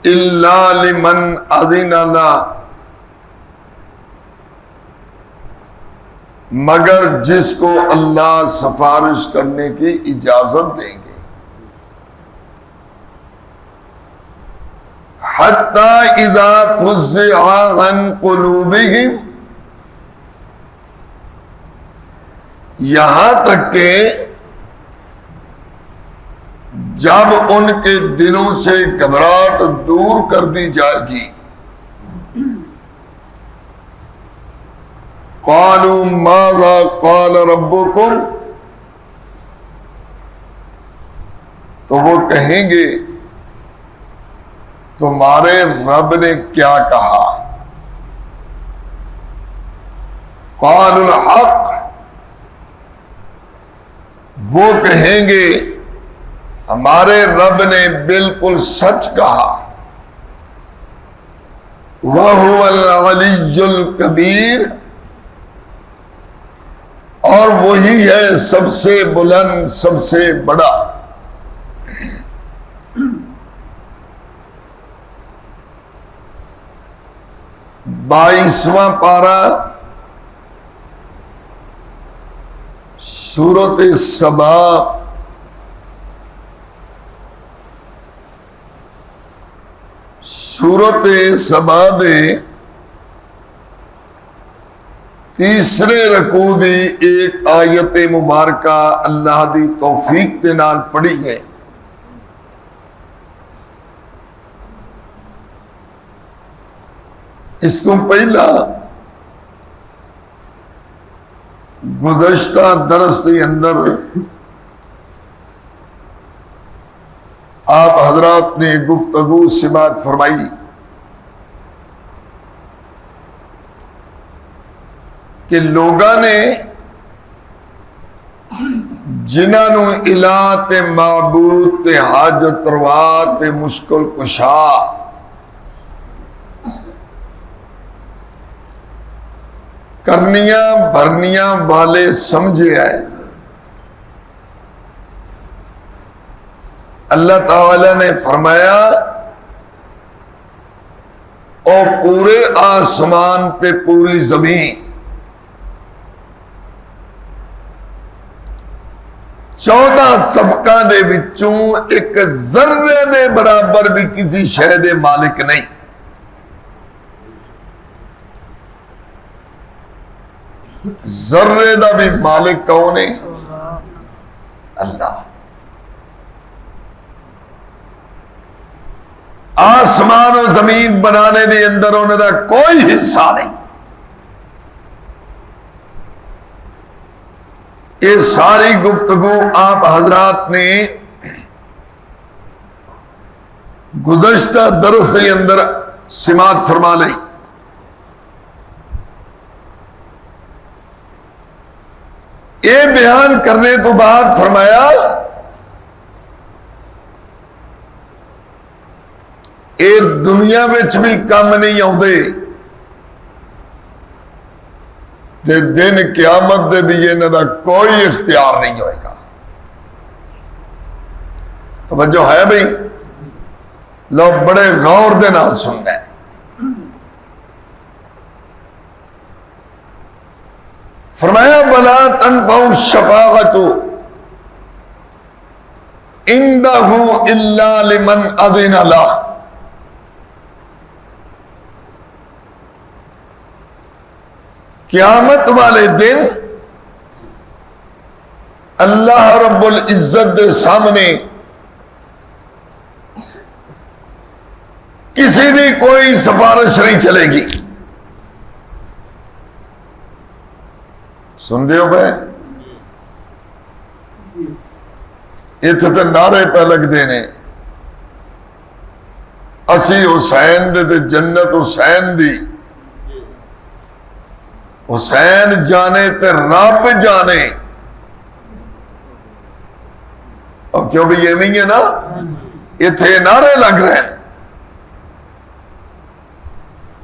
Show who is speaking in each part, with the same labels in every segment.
Speaker 1: الا لمن اذن له، مگر جس کو اللہ سفارش کرنے کی اجازت دیں گے. حتی اذا فزع عن قلوبہم، یہاں تک کہ جب ان کے دلوں سے گھبراہٹ دور کر دی جائے گی. قالوا ماذا قال ربكم، تو وہ کہیں گے تمہارے رب نے کیا کہا. قالوا الحق، وہ کہیں گے ہمارے رب نے بالکل سچ کہا. وَهُوَ الْعَلِيُّ الْكَبِيرُ، اور وہی ہے سب سے بلند سب سے بڑا. 22واں پارہ سورۃ سبا، سورۃ سبا دے تیسرے رکوع دی ایک آیت مبارکہ اللہ دی توفیق دے نال پڑھی ہے. اس تو پہلا گزشتہ درس کے اندر آپ حضرات نے گفتگو سماعت فرمائی کہ لوگاں نے جنہاں نو الہ تے معبود تے حاجت روا تے مشکل کشا کرنیاں بھرنیاں والے سمجھے آئے، اللہ تعالی نے فرمایا او پورے آسمان تے پوری زمین 14 طبقہ دے وچوں ایک ذرے دے برابر بھی کسی شے دے مالک نہیں. ذرے دا بھی مالک کون ہے؟ اللہ. آسمان و زمین بنانے دے اندر انہوں نے کوئی حصہ نہیں. یہ ساری گفتگو آپ حضرات نے گزشتہ درس کے اندر سماعت فرما لی. یہ بیان کرنے تو بعد فرمایا اے دنیا وچ بھی کم نہیں آتے تے دن قیامت دے بھی انہاں دا کوئی اختیار نہیں ہوئے گا. توجہ ہے بھئی؟ لوگ بڑے غور دے نال سننا ہے. فرمایا وَلَا تَنْفَعُ الشَّفَاعَةُ عِنْدَهُ إِلَّا لِمَنْ أَذِنَ لَهُ، قیامت والے دن اللہ رب العزت دے سامنے کسی بھی کوئی سفارش نہیں چلے گی. سن دیو بھائی، اتنے تو نعرے پہ لگ دینے اسی حسین دے تے جنت حسین دی، حسین جانے تے رب جانے. اور کیوں بھی یہ نہیں ہے نا، اتنے نعرے لگ رہے ہیں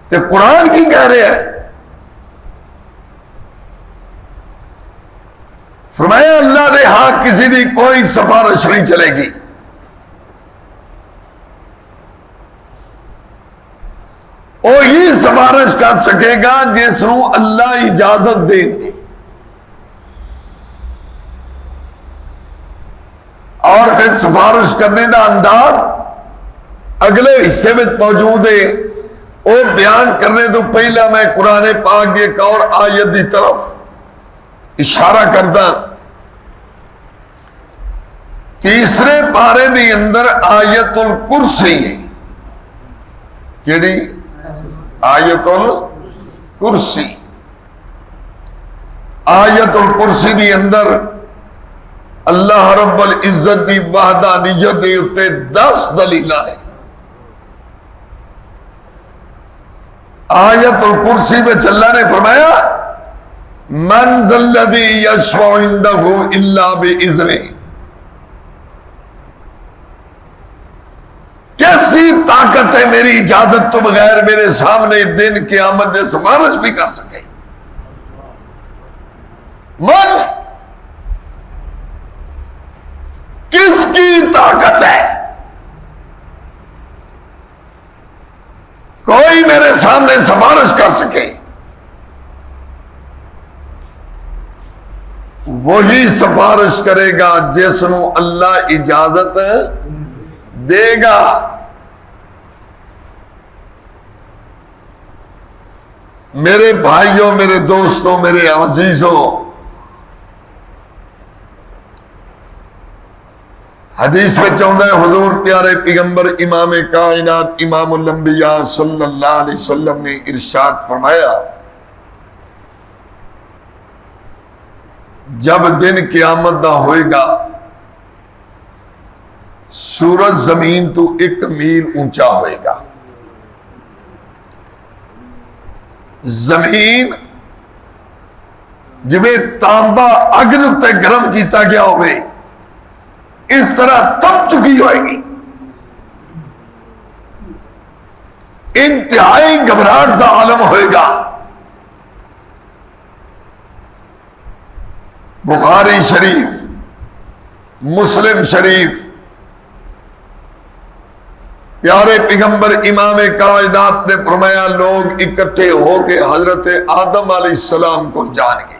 Speaker 1: تے قرآن کی کہہ رہے ہیں. فرمایا اللہ دے ہاں کسی دی کوئی سفارش نہیں چلے گی. وہی سفارش کر سکے گا جس نو اللہ اجازت دے گی. اور پھر سفارش کرنے کا انداز اگلے حصے میں موجود ہے. وہ بیان کرنے تو پہلا میں قرآن پاک کی ایک اور آیت کی طرف اشارہ کرتا. تیسرے پارے دی اندر آیت الکرسی ہے. کیڑی؟ آیت الکرسی. آیت الکرسی دی اندر اللہ رب العزت دی وحدانیت دے اتے 10 دلیلاں ہیں. آیت الکرسی میں اللہ نے فرمایا من ذا الذی یشفع عنده الا باذنہ. کیسی طاقت ہے میری اجازت تو بغیر میرے سامنے دن قیامت میں سفارش بھی کر سکے. من کس کی طاقت ہے کوئی میرے سامنے سفارش کر سکے؟ وہی سفارش کرے گا جس نو اللہ اجازت دے گا. میرے بھائیوں، میرے دوستوں، میرے عزیزوں، حدیث میں چاہتا ہے حضور پیارے پیغمبر امام کائنات امام الانبیاء صلی اللہ علیہ وسلم نے ارشاد فرمایا جب دن قیامت دا ہوئے گا سورج زمین تو 1 میل اونچا ہوئے گا. زمین جویں تانبا اگ تے گرم کیتا گیا ہوئے اس طرح تپ چکی ہوئے گی. انتہائی گھبراہٹ کا عالم ہوئے گا. بخاری شریف، مسلم شریف، پیارے پیغمبر امام کائنات نے فرمایا لوگ اکٹھے ہو کے حضرت آدم علیہ السلام کو جان گے.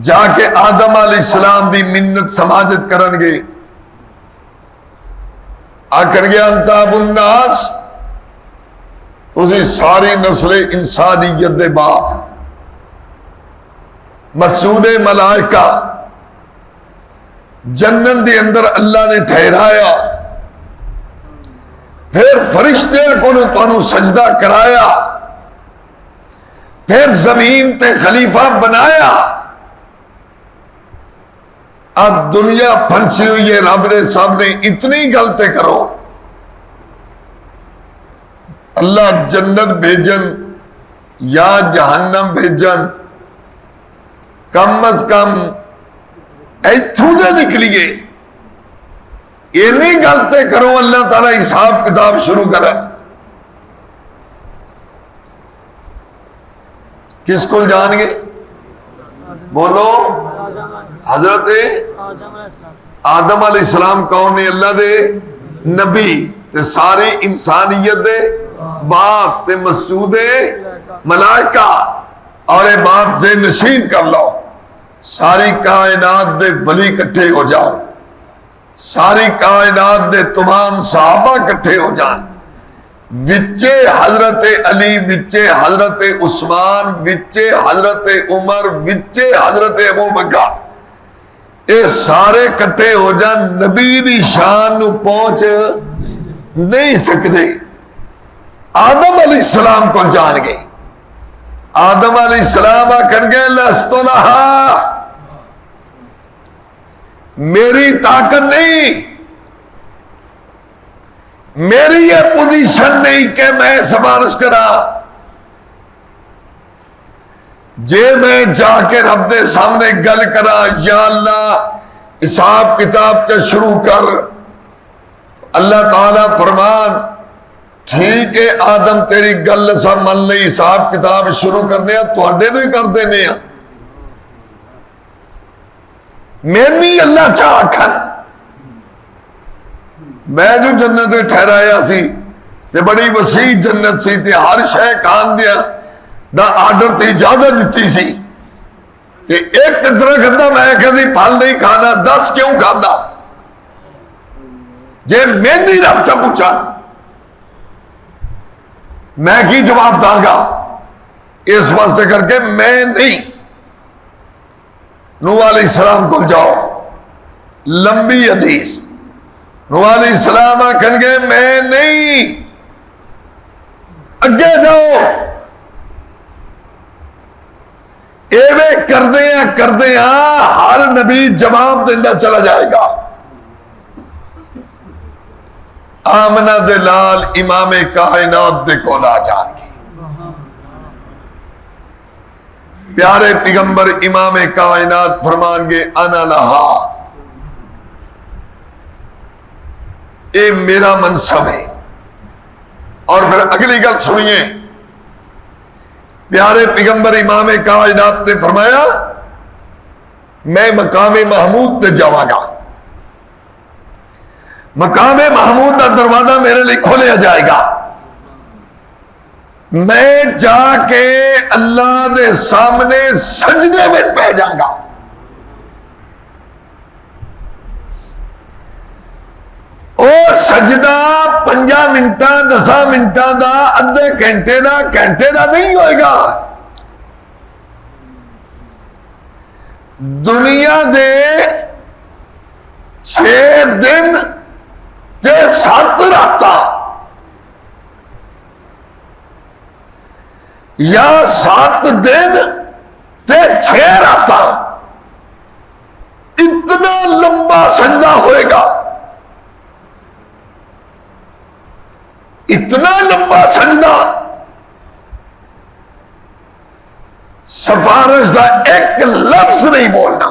Speaker 1: جا کے آدم علیہ السلام دی منت سماجت کرن گے. آکر گیا انتاب الناس تسی ساری نسل انسانیت دے باپ مسعود ملائکہ جنت دے اندر اللہ نے ٹھہرایا. پھر فرشتے کو تانوں سجدہ کرایا. پھر زمین تے خلیفہ بنایا. اب دنیا پھنسی ہوئی ہے رب دے سامنے اتنی غلطی کرو. اللہ جنت بھیجن یا جہنم بھیجن کم از کم ایتھوں دے نکلیے. اینی غلطی کرو اللہ تعالی حساب کتاب شروع کرے. کس کو جان گے؟ بولو. حضرت آدم علیہ السلام کون نے؟ اللہ دے نبی تے ساری انسانیت دے باپ تے مسعود ملائکہ اور اے باپ سے نشین کر لو. ساری کائنات دے ولی کٹھے ہو جاؤ. ساری کائنات دے تمام صحابہ کٹھے ہو جان. وچے حضرت علی، وچے حضرت عثمان، وچے حضرت عمر، وچے حضرت ابو بکر، اے سارے کٹھے ہو جان نبی دی شان نو پہنچ نہیں سکتے. آدم علیہ السلام کو جان گئے. آدم علیہ السلام آکر گئے لستو لہا، میری طاقت نہیں، میری یہ پوزیشن نہیں کہ میں سفارش کرا. جے میں جا کے رب دے سامنے گل کرا یا اللہ حساب کتاب تے شروع کر. اللہ تعالیٰ فرمان ٹھیک ہے آدم تیری گل سا من لئی حساب کتاب شروع کرنے تواڈے تو ہی کر دینے. میں نہیں اللہ چاہ کھن میں جو جنت ٹھہرایا سی تے بڑی وسیع جنت سی تے ہر شے کھان دیا دا آرڈر تے اجازت دیتی سی کہ ایک درخت دا میں کدی پھل نہیں کھانا 10 کیوں کھانا جے میں نہیں رب سے پوچھا میں کی جواب داں گا اس واسطے کر کے میں نہیں نوح علیہ السلام کو جاؤ لمبی حدیث نوح علیہ السلام آکھن گے میں نہیں اگے جاؤ ایوے کردے ہیں ہر نبی جواب دینا چلا جائے گا آمنہ دلال امام کائنات دے کو لا جان کی پیارے پیغمبر امام کائنات فرمان گے انا لہا اے میرا منصب ہے اور پھر اگلی گل سنیے پیارے پیغمبر امام کائنات نے فرمایا میں مقام محمود تے جاواں گا مقام محمود کا دروازہ میرے لیے کھولیا جائے گا میں جا کے اللہ دے سامنے سجدے میں پہ جاؤں گا او سجدہ 5 منٹاں 10 منٹاں دا ادھے گھنٹے دا نہیں ہوئے گا دنیا دے 6 دن تے 7 راتاں یا 7 دن تے 6 راتاں اتنا لمبا سجدہ ہوئے گا اتنا لمبا سجدہ سفارش دا ایک لفظ نہیں بولنا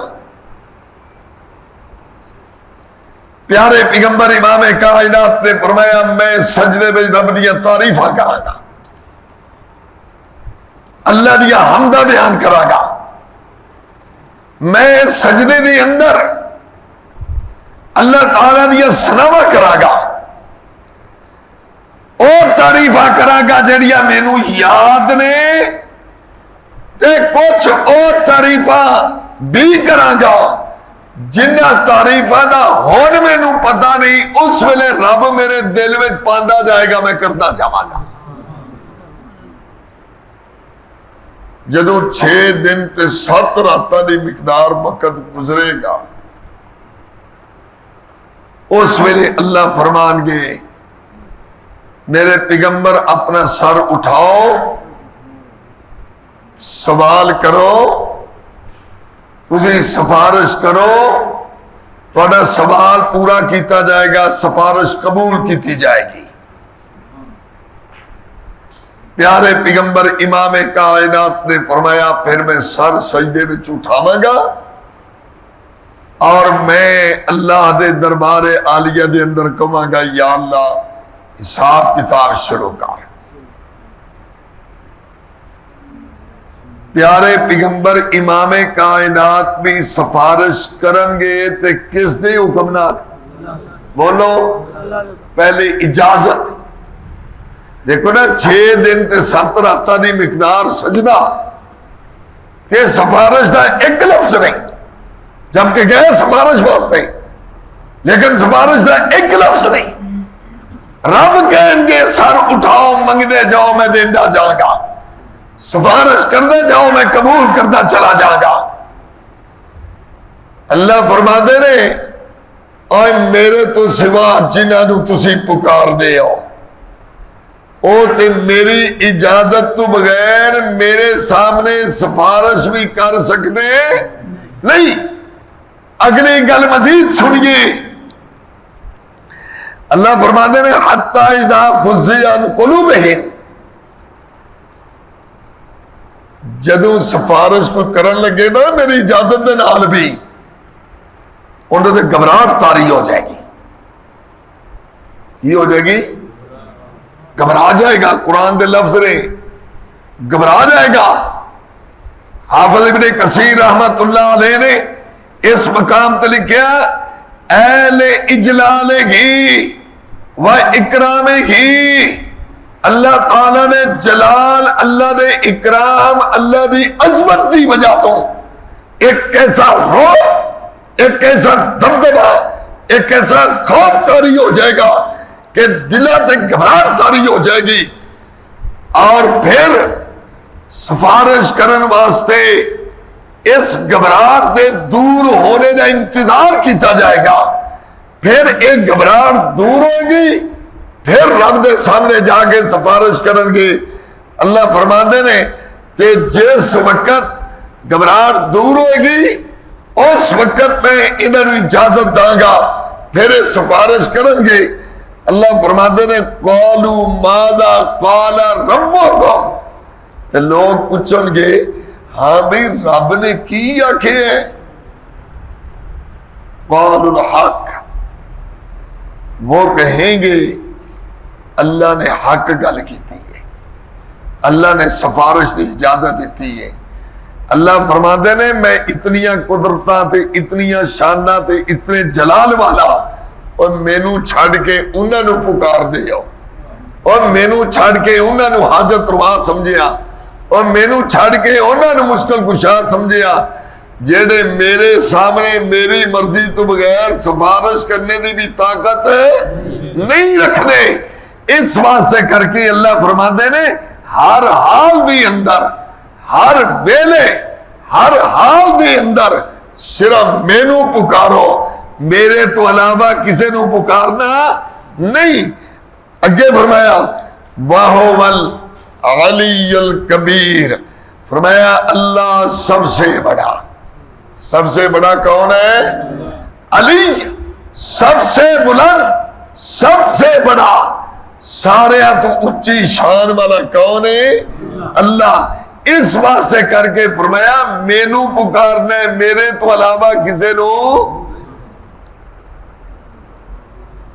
Speaker 1: پیارے پیغمبر امام کائنات نے فرمایا میں سجدے میں رب دیا تعریفہ کرا گا اللہ دیا حمدہ بیان کرا گا میں سجدے دے اندر اللہ تعالیٰ دیا سناوا کرا گا اور تعریفہ کرا گا جڑیا مینو یاد نے تے کچھ اور تعریفہ بھی کرا گا جنہ تعریفہ دا ہون مینو پتہ نہیں اس ویلے رب میرے دل میں پاندا جائے گا میں کرتا جاواں گا جدو 6 دن تے 7 راتاں دی مقدار وقت گزرے گا اس ویلے اللہ فرمان گے میرے پیغمبر اپنا سر اٹھاؤ سوال کرو تجھے سفارش کرو تھوڑا سوال پورا کیتا جائے گا سفارش قبول کیتی جائے گی پیارے پیغمبر امام کائنات نے فرمایا پھر میں سر سجدے میں اٹھاواں گا اور میں اللہ دے دربار عالیہ دے اندر کہاں گا یا اللہ حساب کتاب شروع کر پیارے پیغمبر امام کائنات بھی سفارش کرن گے تے کس دے حکم نال بولو پہلے اجازت دیکھو نا 6 دن تے 7 راتاں دی مقدار سجدہ کہ سفارش دا ایک لفظ نہیں جبکہ گئے سفارش واسطے لیکن سفارش دا ایک لفظ نہیں رب کہیں گے سر اٹھاؤ منگنے جاؤ میں دیندہ جاؤں گا سفارش کرنے جاؤ میں قبول کرتا چلا جاؤں گا اللہ فرما دے رہے اور میرے تو سوا جنہوں تسی پکار دے ہو او تے میری اجازت تو بغیر میرے سامنے سفارش بھی کر سکتے نہیں اگلی گل مزید سنیے اللہ فرما دے رہے حتی اذا فزع عن قلوبہم جدو سفارش کو کرن لگے نا میری اجازت دے نال بھی انہوں نے گھبراہٹ طاری ہو جائے گی یہ ہو جائے گی گھبرا جائے گا قرآن دے لفظ رہے گھبرا جائے گا حافظ ابن کثیر رحمت اللہ علیہ نے اس مقام تے لکھیا اہل اجلال ہی و اکرام ہی، اللہ تعالی نے جلال، اللہ نے اکرام، اللہ دی عظمت دی وجہ تو ایک ایسا روح، ایک ایسا دبدبا، ایک ایسا خوف طاری ہو جائے گا کہ دلوں تے گھبراہٹ طاری ہو جائے گی، اور پھر سفارش کرن واسطے اس گھبراہٹ سے دور ہونے کا انتظار کیتا جائے گا، پھر ایک گھبراہٹ دور ہوگی، پھر رب دے سامنے جا کے سفارش کرن گے۔ اللہ فرماندے نے کہ جس وقت گھبراہٹ دور ہوگی اس وقت میں انہوں اجازت داں گا، پھر سفارش کرن گے۔ اللہ فرماندے نے قالوا ماذا قال ربکم، کہ لوگ پوچھیں گے ہاں بھئی رب نے کی آکھے ہے؟ قالوا الحق، وہ کہیں گے اللہ نے حق گل کیتی ہے، اللہ نے سفارش کی اجازت دیتی ہے۔ اللہ فرماندے نے میں اتنیاں قدرتاں تے اتنیاں شاناں تے اتنے جلال والا، اور مینوں چھڑ کے انہاں نو پکار دے آؤ، اور مینوں چھڑ کے انہاں نو حاجت روا سمجھیا، اور مینوں چھڑ کے انہاں نو مشکل کشا سمجھیا، جیڑے میرے سامنے میری مرضی تو بغیر سفارش کرنے دی بھی طاقت نہیں رکھنے۔ اس واسطے کر کے اللہ فرماندے نے ہر حال دی اندر، ہر ویلے، ہر حال دی اندر صرف مینوں پکارو، میرے تو علاوہ کسی نو پکارنا نہیں۔ اگے فرمایا وَهُوَ الْعَلِيُّ الْكَبِيرُ، فرمایا اللہ سب سے بڑا، سب سے بڑا کون ہے؟ علی، سب سے بلند، سب سے بڑا، سارے تو اچھی شان والا کون ہے؟ اللہ۔ اس واسطے کر کے فرمایا مینوں پکارنا ہے، میرے تو علاوہ کسی نو